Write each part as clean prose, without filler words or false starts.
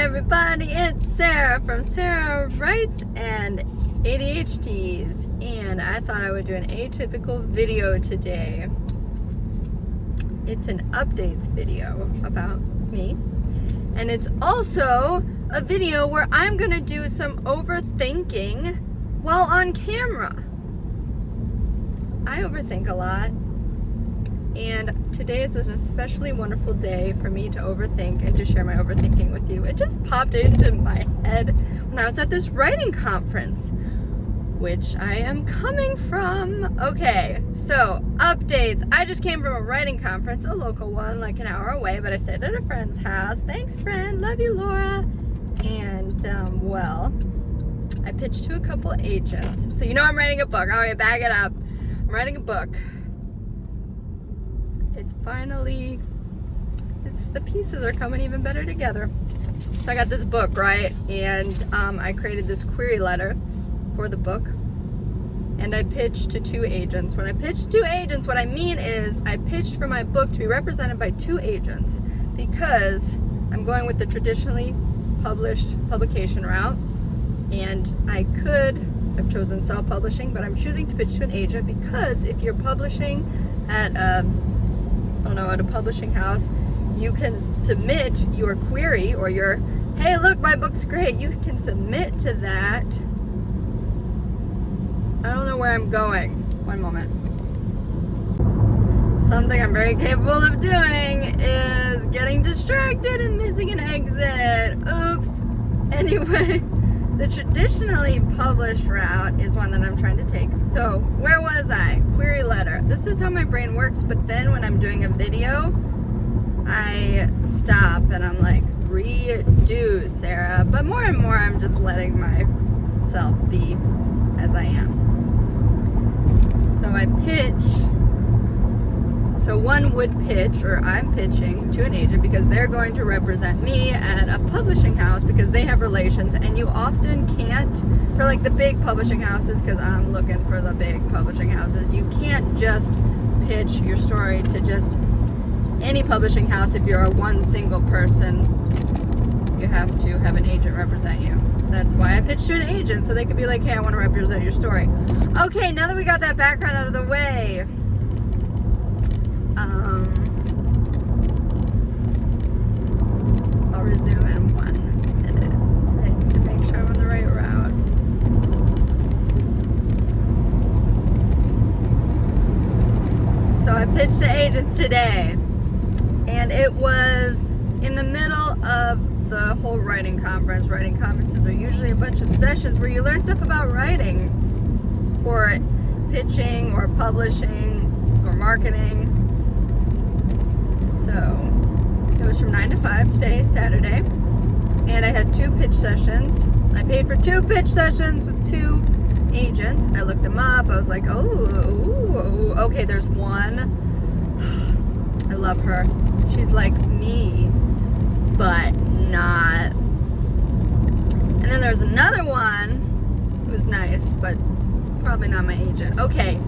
everybody, it's Sarah from Sarah Writes and ADHDs, and I thought I would do an atypical video today. It's an updates video about me, and it's also a video where I'm gonna do some overthinking while on camera. I overthink a lot, and today is an especially wonderful day for me to overthink and to share my overthinking with you. It just popped into my head when I was at this writing conference, which I am coming from. Okay, so updates. I just came from a writing conference, a local one, like an hour away, but I stayed at a friend's house. Thanks, friend. Love you, Laura. And, well, I pitched to a couple agents. So you know I'm writing a book. All right, bag it up. I'm writing a book. The pieces are coming even better together. So I got this book, right? And I created this query letter for the book. And I pitched to two agents. When I pitched to agents, what I mean is I pitched for my book to be represented by two agents because I'm going with the traditionally published publication route. And I could have chosen self-publishing, but I'm choosing to pitch to an agent because if you're publishing at a publishing house, you can submit your query or your, hey, look, my book's great. You can submit to that. I don't know where I'm going. One moment. Something I'm very capable of doing is getting distracted and missing an exit. Oops. Anyway, the traditionally published route is one that I'm trying to take. So, where was I? Query letter. This is how my brain works, but then when I'm doing a video, I stop and I'm like, redo, Sarah. But more and more, I'm just letting myself be as I am. So I pitch. So one would pitch, or I'm pitching to an agent because they're going to represent me at a publishing house because they have relations, and you often can't, for like the big publishing houses, because I'm looking for the big publishing houses, you can't just pitch your story to just any publishing house. If you're a one single person, you have to have an agent represent you. That's why I pitched to an agent, so they could be like, hey, I want to represent your story. Okay, now that we got that background out of the way, I'll resume in 1 minute. I need to make sure I'm on the right route. So I pitched to agents today, and it was in the middle of the whole writing conference. Writing conferences are usually a bunch of sessions where you learn stuff about writing, or pitching, or publishing, or marketing. So it was from 9 to 5 today, Saturday, and I had 2 pitch sessions. I paid for 2 pitch sessions with 2 agents. I looked them up. I was like, oh, okay, there's one. I love her. She's like me, but not. And then there's another one who was nice, but probably not my agent. Okay,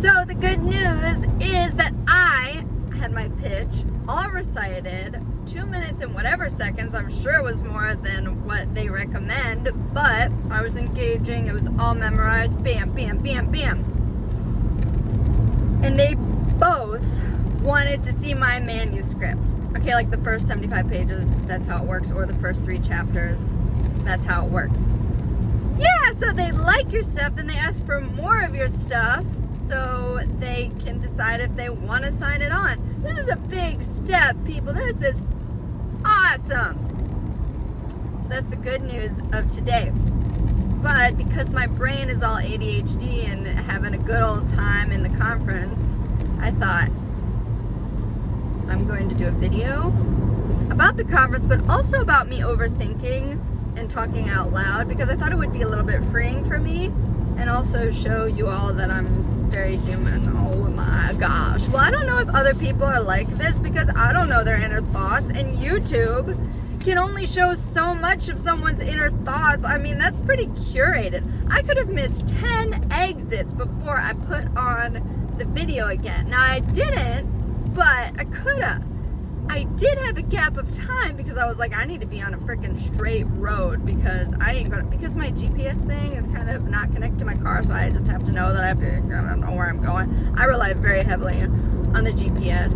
so the good news is that I had my pitch all recited, 2 minutes and whatever seconds. I'm sure it was more than what they recommend, but I was engaging. It was all memorized. Bam, bam, bam, bam. And they both wanted to see my manuscript. Okay, like the first 75 pages, that's how it works, or the first 3 chapters, that's how it works. Yeah, so they like your stuff and they ask for more of your stuff so they can decide if they want to sign it on. This is a big step, people. This is awesome. So that's the good news of today. But because my brain is all ADHD and having a good old time in the conference, I thought I'm going to do a video about the conference, but also about me overthinking and talking out loud, because I thought it would be a little bit freeing for me and also show you all that I'm very human. Oh my gosh. Well, I don't know if other people are like this because I don't know their inner thoughts, and YouTube can only show so much of someone's inner thoughts. I mean, that's pretty curated. I could have missed 10 exits before I put on the video again. Now, I didn't, but I could have. I did have a gap of time because I was like, I need to be on a freaking straight road because because my GPS thing is kind of not connected to my car, so I just have to know that I don't know where I'm going. I rely very heavily on the GPS.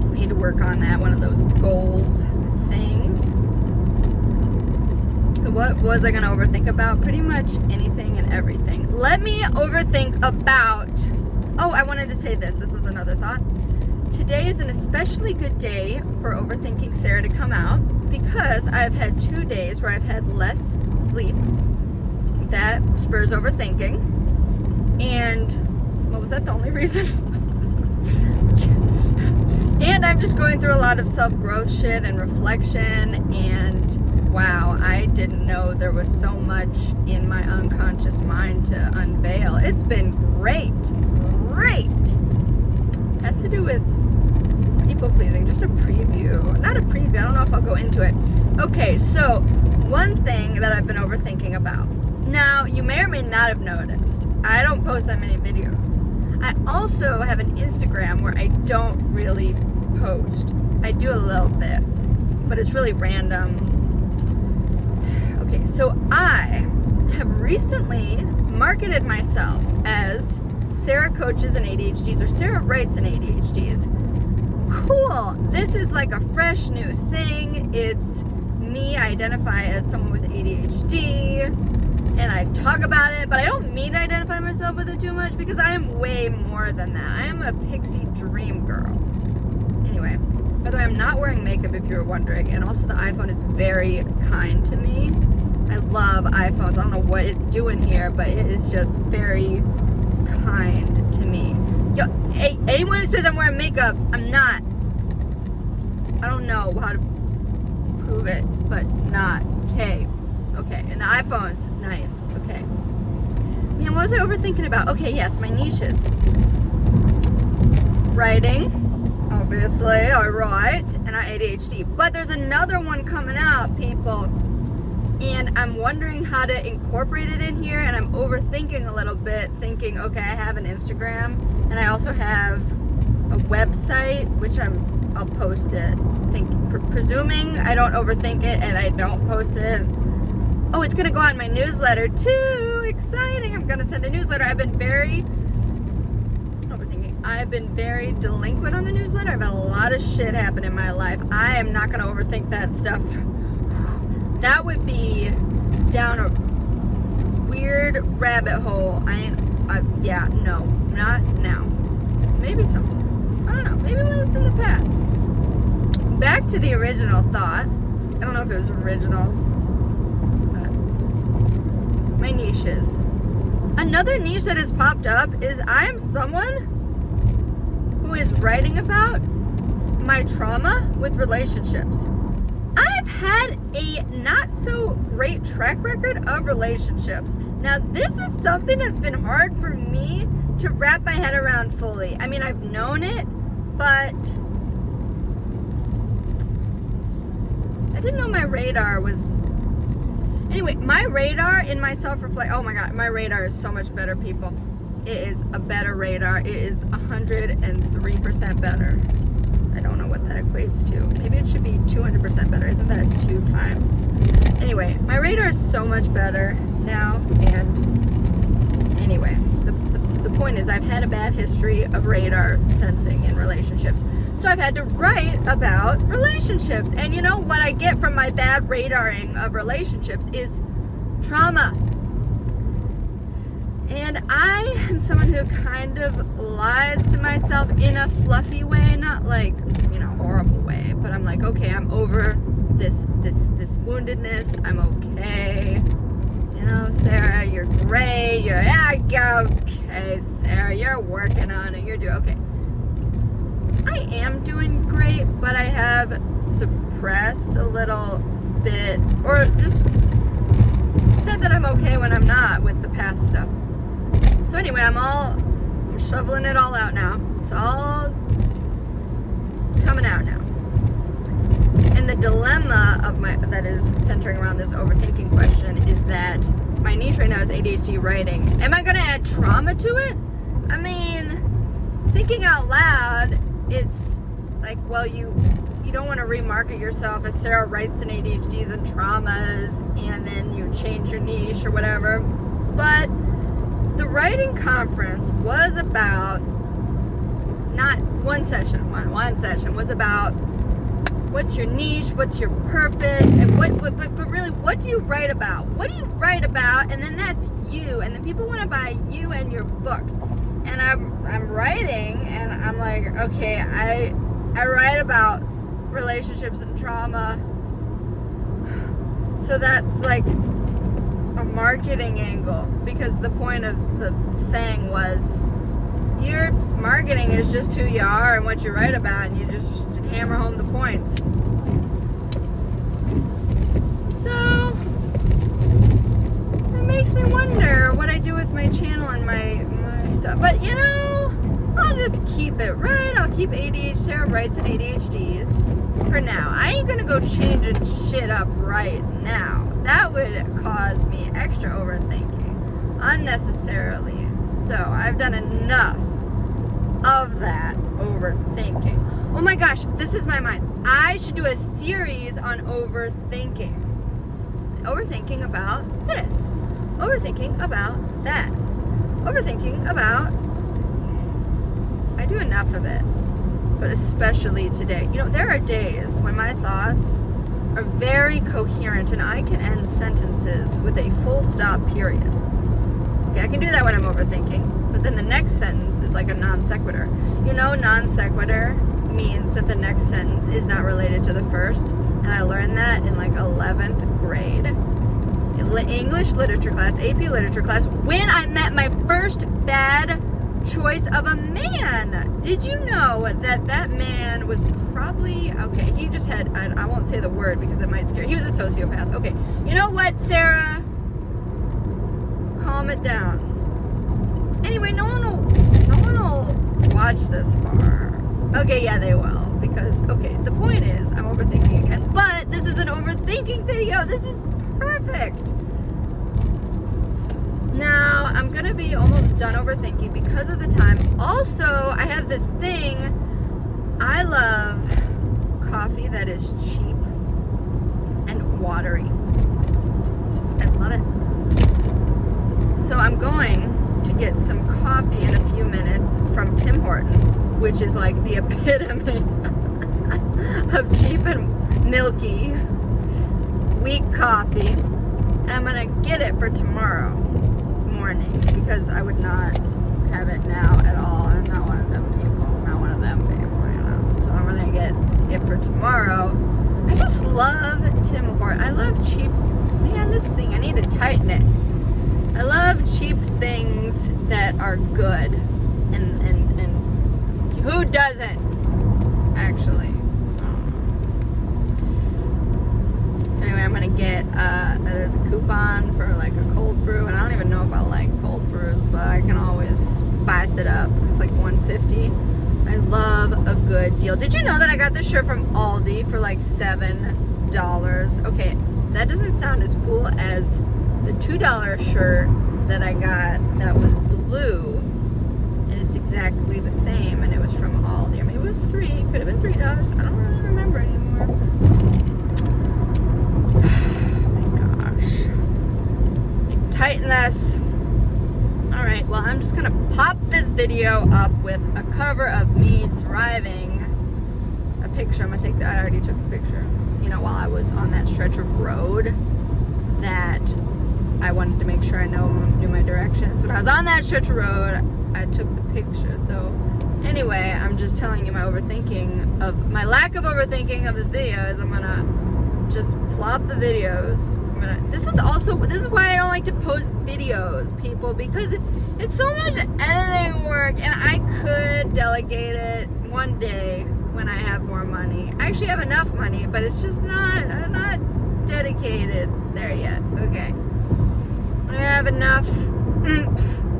I need to work on that, one of those goals things. So what was I going to overthink about? Pretty much anything and everything. Let me overthink about, I wanted to say this. This was another thought. Today is an especially good day for overthinking Sarah to come out because I've had 2 days where I've had less sleep. That spurs overthinking. And what was that, the only reason? And I'm just going through a lot of self-growth shit and reflection, and wow, I didn't know there was so much in my unconscious mind to unveil. It's been great. Has to do with people pleasing, just a preview. Not a preview, I don't know if I'll go into it. Okay, so one thing that I've been overthinking about. Now, you may or may not have noticed, I don't post that many videos. I also have an Instagram where I don't really post. I do a little bit, but it's really random. Okay, so I have recently marketed myself as Sarah coaches in ADHDs, or Sarah writes in ADHDs. Cool. This is like a fresh new thing. It's me. I identify as someone with ADHD and I talk about it, but I don't mean to identify myself with it too much because I am way more than that. I am a pixie dream girl. Anyway, by the way, I'm not wearing makeup if you're wondering, and also the iPhone is very kind to me. I love iPhones. I don't know what it's doing here, but it is just very kind to me. Yo, hey, anyone who says I'm wearing makeup, I'm not. I don't know how to prove it, but not. Okay, and the iPhone's nice. Okay. Man, what was I overthinking about? Okay, yes, my niches. Writing, obviously, I write, and I ADHD. But there's another one coming out, people. And I'm wondering how to incorporate it in here, and I'm overthinking a little bit, thinking, okay, I have an Instagram, and I also have a website, which I'll post it. Presuming I don't overthink it and I don't post it. Oh, it's gonna go out in my newsletter too. Exciting! I'm gonna send a newsletter. I've been very delinquent on the newsletter. I've had a lot of shit happen in my life. I am not gonna overthink that stuff. That would be down a weird rabbit hole. No, not now. Maybe sometime. I don't know. Maybe when it's in the past. Back to the original thought. I don't know if it was original, but my niches. Another niche that has popped up is I am someone who is writing about my trauma with relationships. I've had a not so great track record of relationships. Now, this is something that's been hard for me to wrap my head around fully. I mean, I've known it, but I didn't know my radar was... Anyway, my radar in my self-reflect... Oh my God, my radar is so much better, people. It is a better radar. It is 103% better. I don't know what that equates to. Maybe it should be 200% better. Isn't that 2 times? Anyway, my radar is so much better now. And anyway, the point is I've had a bad history of radar sensing in relationships. So I've had to write about relationships. And you know what I get from my bad radaring of relationships is trauma. And I am someone who kind of lies to myself in a fluffy way, not like, horrible way, but I'm like, okay, I'm over this woundedness. I'm okay. Sarah, you're great. Okay, Sarah, you're working on it. You're doing okay. I am doing great, but I have suppressed a little bit, or just said that I'm okay when I'm not with the past stuff. So anyway, I'm shoveling it all out now. It's all coming out now. And the dilemma that is centering around this overthinking question is that my niche right now is ADHD writing. Am I going to add trauma to it? I mean, thinking out loud, it's like, well, you you don't want to remarket yourself as Sarah writes in ADHDs and traumas, and then you change your niche or whatever. But the writing conference was about, not one session was about what's your niche, what's your purpose, and but really, what do you write about? What do you write about? And then that's you, and then people want to buy you and your book. And I'm writing, and I'm like, okay, I write about relationships and trauma, so that's like a marketing angle, because the point of the thing was your marketing is just who you are and what you write about, and you just hammer home the points. So it makes me wonder what I do with my channel and my stuff. But you know, I'll just keep it right. I'll keep Sarah Writes and ADHDs for now. I ain't gonna go changing shit up right now. That would cause me extra overthinking unnecessarily. So I've done enough of that overthinking. Oh my gosh, this is my mind. I should do a series on overthinking. Overthinking about this. Overthinking about that. Overthinking about... I do enough of it, but especially today. You know, there are days when my thoughts are very coherent and I can end sentences with a full stop period. Okay, I can do that when I'm overthinking, but then the next sentence is like a non sequitur. You know, non sequitur means that the next sentence is not related to the first, and I learned that in like 11th grade English literature class, AP literature class, when I met my first bad choice of a man. Did you know that man was probably, okay, he just had, I won't say the word because it might scare, he was a sociopath. Okay, you know what, Sarah? Calm it down. Anyway, no one will watch this far. Okay, yeah, they will, because, okay, the point is, I'm overthinking again, but this is an overthinking video. This is perfect. Now, I'm going to be almost done overthinking because of the time. Also, I have this thing. I love coffee that is cheap and watery. I love it. So I'm going to get some coffee in a few minutes from Tim Hortons, which is like the epitome of cheap and milky, weak coffee. And I'm going to get it for tomorrow morning, because I would not have it now at all. I'm not one of them people, you know. So I'm gonna get it for tomorrow. I just love Tim Hortons. I love cheap, man, this thing, I need to tighten it. I love cheap things that are good, and who doesn't, actually? So anyway, I'm gonna get, there's a coupon for like a cold brew, and I don't even know if I like cold brews, but I can always spice it up. It's like $1.50. I love a good deal. Did you know that I got this shirt from Aldi for like $7? Okay, that doesn't sound as cool as the $2 shirt that I got that was blue, and it's exactly the same, and it was from Aldi. I mean, it was $3, could have been $3. I don't really remember anymore. Tighten this. Alright, well, I'm just gonna pop this video up with a cover of me driving, a picture. I'm gonna take that. I already took the picture, you know, while I was on that stretch of road that I wanted to make sure I knew my directions. When I was on that stretch of road, I took the picture. So anyway, I'm just telling you my lack of overthinking of this video is I'm gonna just plop the videos. This is why I don't like to post videos, people, because it's so much editing work, and I could delegate it one day when I have more money. I actually have enough money, but it's just I'm not dedicated there yet. Okay. When I have enough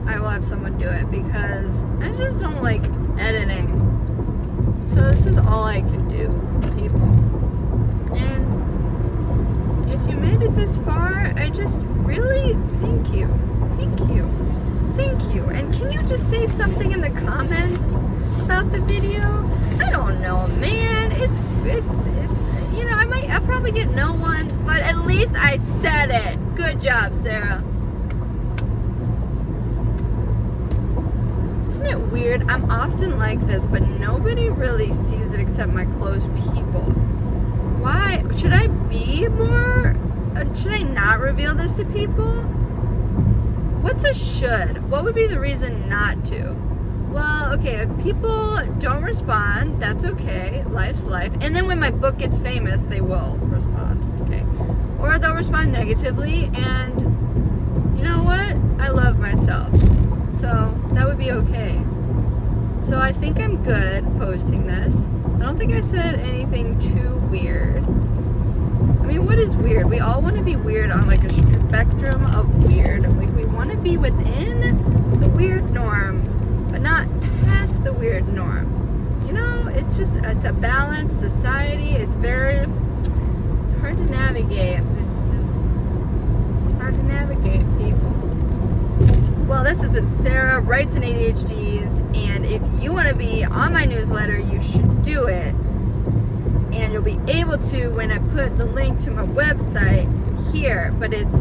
I will have someone do it, because I just don't like editing. So this is all I can do, people. And if you made it this far, I just really thank you. Thank you. Thank you. And can you just say something in the comments about the video? I don't know, man. It's you know, I'll probably get no one, but at least I said it. Good job, Sarah. Isn't it weird? I'm often like this, but nobody really sees it except my close people. Why? Should I be more? Should I not reveal this to people? What's a should? What would be the reason not to? Well, okay, if people don't respond, that's okay. Life's life. And then when my book gets famous, they will respond, okay? Or they'll respond negatively, and you know what? I love myself. So that would be okay. So I think I'm good posting this. I don't think I said anything too weird. I mean, what is weird? We all want to be weird on like a spectrum of weird. Like we want to be within the weird norm, but not past the weird norm. You know, it's a balanced society. It's hard to navigate. It's hard to navigate, people. Well, this has been Sarah, Writes and ADHDs, and if you want to be on my newsletter, you should do it. And you'll be able to when I put the link to my website here, but it's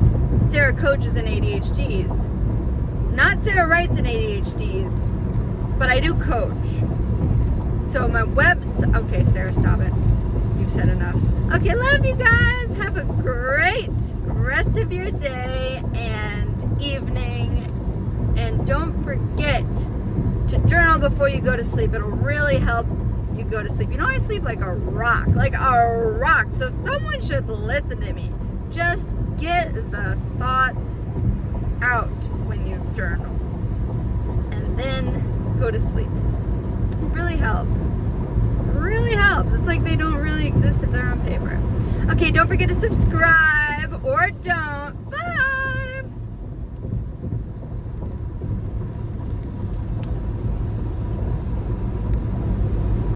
Sarah Coaches and ADHDs. Not Sarah Writes and ADHDs, but I do coach. So my okay, Sarah, stop it. You've said enough. Okay, love you guys. Have a great rest of your day and evening. And don't forget to journal before you go to sleep. It'll really help you go to sleep. You know, I sleep like a rock. So someone should listen to me. Just get the thoughts out when you journal. And then go to sleep. It really helps. It's like they don't really exist if they're on paper. Okay, don't forget to subscribe.